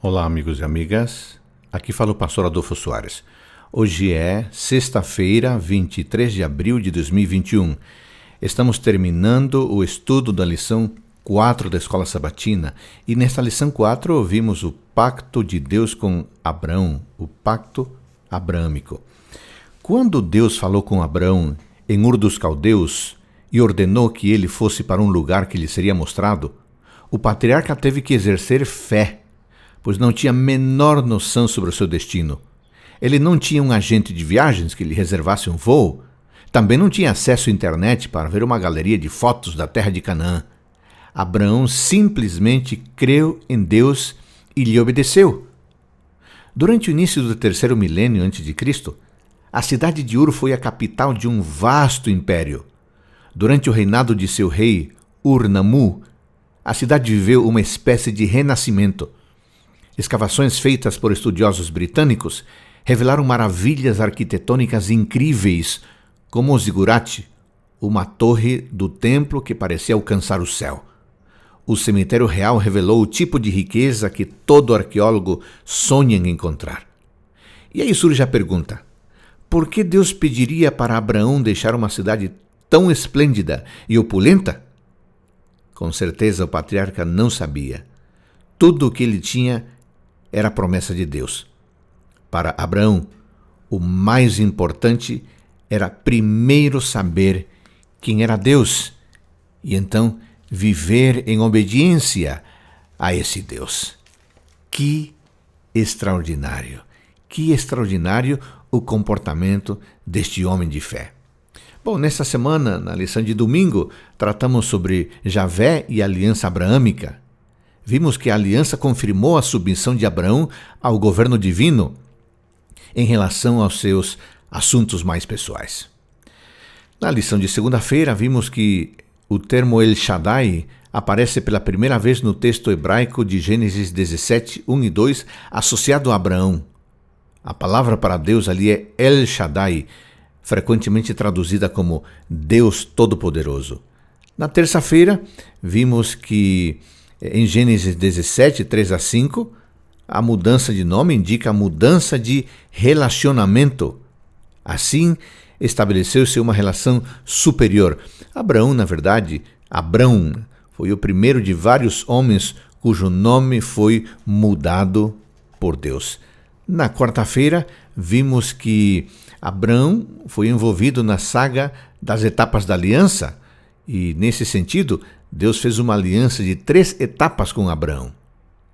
Olá, amigos e amigas. Aqui fala o pastor Adolfo Soares. Hoje é sexta-feira, 23 de abril de 2021. Estamos terminando o estudo da lição 4 da Escola Sabatina e nesta lição 4 ouvimos o pacto de Deus com Abrão, o pacto abrâmico. Quando Deus falou com Abrão em Ur dos Caldeus e ordenou que ele fosse para um lugar que lhe seria mostrado, o patriarca teve que exercer fé, pois não tinha a menor noção sobre o seu destino. Ele não tinha um agente de viagens que lhe reservasse um voo. Também não tinha acesso à internet para ver uma galeria de fotos da terra de Canaã. Abraão simplesmente creu em Deus e lhe obedeceu. Durante o início do terceiro milênio a.C., a cidade de Ur foi a capital de um vasto império. Durante o reinado de seu rei, Ur-Nammu, a cidade viveu uma espécie de renascimento. Escavações feitas por estudiosos britânicos revelaram maravilhas arquitetônicas incríveis, como o zigurate, uma torre do templo que parecia alcançar o céu. O cemitério real revelou o tipo de riqueza que todo arqueólogo sonha em encontrar. E aí surge a pergunta: por que Deus pediria para Abraão deixar uma cidade tão esplêndida e opulenta? Com certeza o patriarca não sabia. Tudo o que ele tinha era a promessa de Deus. Para Abraão, o mais importante era primeiro saber quem era Deus e então viver em obediência a esse Deus. Que extraordinário o comportamento deste homem de fé. Bom, nesta semana, na lição de domingo, tratamos sobre Javé e a aliança abraâmica. Vimos que a aliança confirmou a submissão de Abraão ao governo divino em relação aos seus assuntos mais pessoais. Na lição de segunda-feira, vimos que o termo El Shaddai aparece pela primeira vez no texto hebraico de Gênesis 17, 1 e 2, associado a Abraão. A palavra para Deus ali é El Shaddai, frequentemente traduzida como Deus Todo-Poderoso. Na terça-feira, vimos que em Gênesis 17, 3 a 5, a mudança de nome indica a mudança de relacionamento. Assim, estabeleceu-se uma relação superior. Abraão, na verdade, Abrão, foi o primeiro de vários homens cujo nome foi mudado por Deus. Na quarta-feira, vimos que Abrão foi envolvido na saga das etapas da aliança e, nesse sentido, Deus fez uma aliança de 3 etapas com Abraão.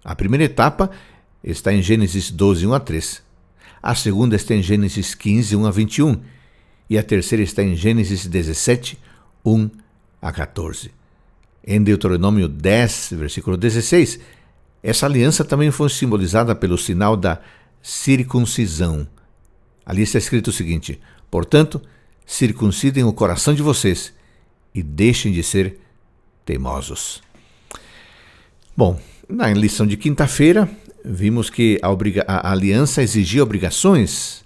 A primeira etapa está em Gênesis 12, 1 a 3. A segunda está em Gênesis 15, 1 a 21. E a terceira está em Gênesis 17, 1 a 14. Em Deuteronômio 10, versículo 16, essa aliança também foi simbolizada pelo sinal da circuncisão. Ali está escrito o seguinte: portanto, circuncidem o coração de vocês e deixem de ser teimosos. Bom, na lição de quinta-feira, vimos que a aliança exigia obrigações.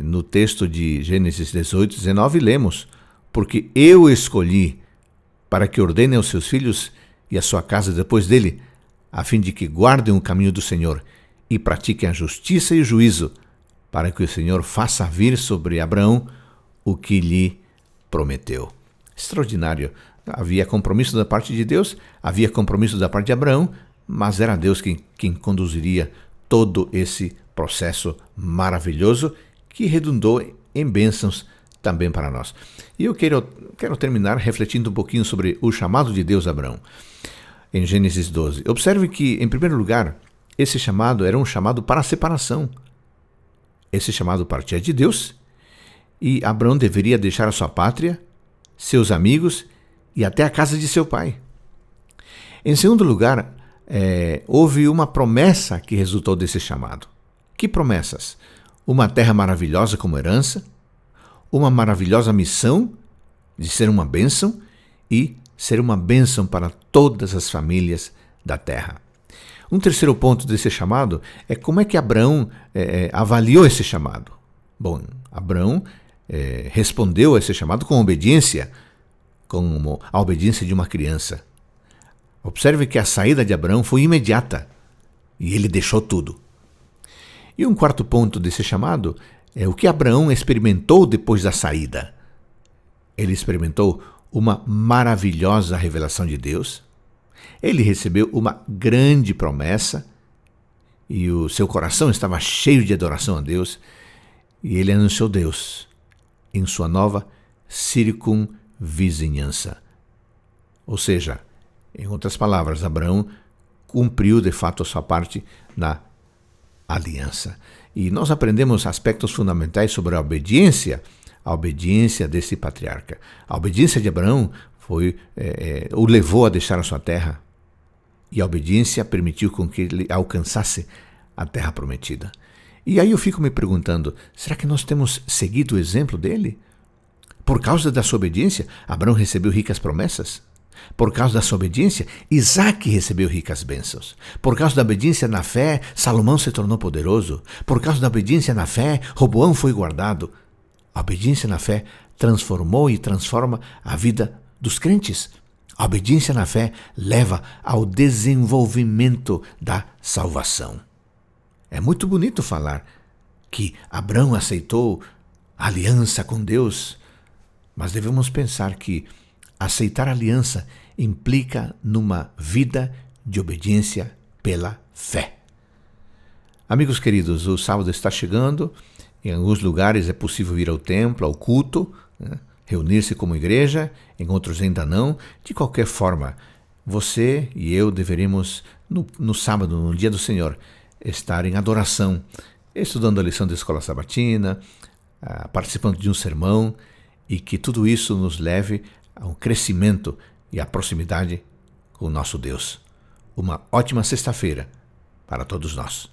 No texto de Gênesis 18, 19, lemos: porque eu escolhi para que ordenem aos seus filhos e a sua casa depois dele, a fim de que guardem o caminho do Senhor e pratiquem a justiça e o juízo, para que o Senhor faça vir sobre Abraão o que lhe prometeu. Extraordinário. Havia compromisso da parte de Deus, havia compromisso da parte de Abraão, mas era Deus quem conduziria todo esse processo maravilhoso que redundou em bênçãos também para nós. E eu quero terminar refletindo um pouquinho sobre o chamado de Deus a Abraão. Em Gênesis 12, observe que, em primeiro lugar, esse chamado era um chamado para a separação. Esse chamado partia de Deus e Abraão deveria deixar a sua pátria, seus amigos e até a casa de seu pai. Em segundo lugar, houve uma promessa que resultou desse chamado. Que promessas? Uma terra maravilhosa como herança, uma maravilhosa missão de ser uma bênção e ser uma bênção para todas as famílias da terra. Um terceiro ponto desse chamado é como é que Abraão avaliou esse chamado. Bom, Abraão respondeu a esse chamado com obediência, como a obediência de uma criança. Observe que a saída de Abraão foi imediata. e ele deixou tudo. E um quarto ponto desse chamado é o que Abraão experimentou depois da saída. Ele experimentou uma maravilhosa revelação de Deus, ele recebeu uma grande promessa e o seu coração estava cheio de adoração a Deus, e ele anunciou Deus em sua nova circunvizinhança. Ou seja, em outras palavras, Abraão cumpriu de fato a sua parte na aliança. E nós aprendemos aspectos fundamentais sobre a obediência desse patriarca. A obediência de Abraão o levou a deixar a sua terra, e a obediência permitiu com que ele alcançasse a terra prometida. E aí eu fico me perguntando, será que nós temos seguido o exemplo dele? Por causa da sua obediência, Abraão recebeu ricas promessas. Por causa da sua obediência, Isaac recebeu ricas bênçãos. Por causa da obediência na fé, Salomão se tornou poderoso. Por causa da obediência na fé, Roboão foi guardado. A obediência na fé transformou e transforma a vida dos crentes. A obediência na fé leva ao desenvolvimento da salvação. É muito bonito falar que Abraão aceitou a aliança com Deus, mas devemos pensar que aceitar a aliança implica numa vida de obediência pela fé. Amigos queridos, o sábado está chegando. Em alguns lugares é possível ir ao templo, ao culto, né? Reunir-se como igreja, em outros ainda não. De qualquer forma, você e eu deveremos, no sábado, no dia do Senhor, estar em adoração, estudando a lição da escola sabatina, participando de um sermão, e que tudo isso nos leve a um crescimento e a proximidade com o nosso Deus. Uma ótima sexta-feira para todos nós.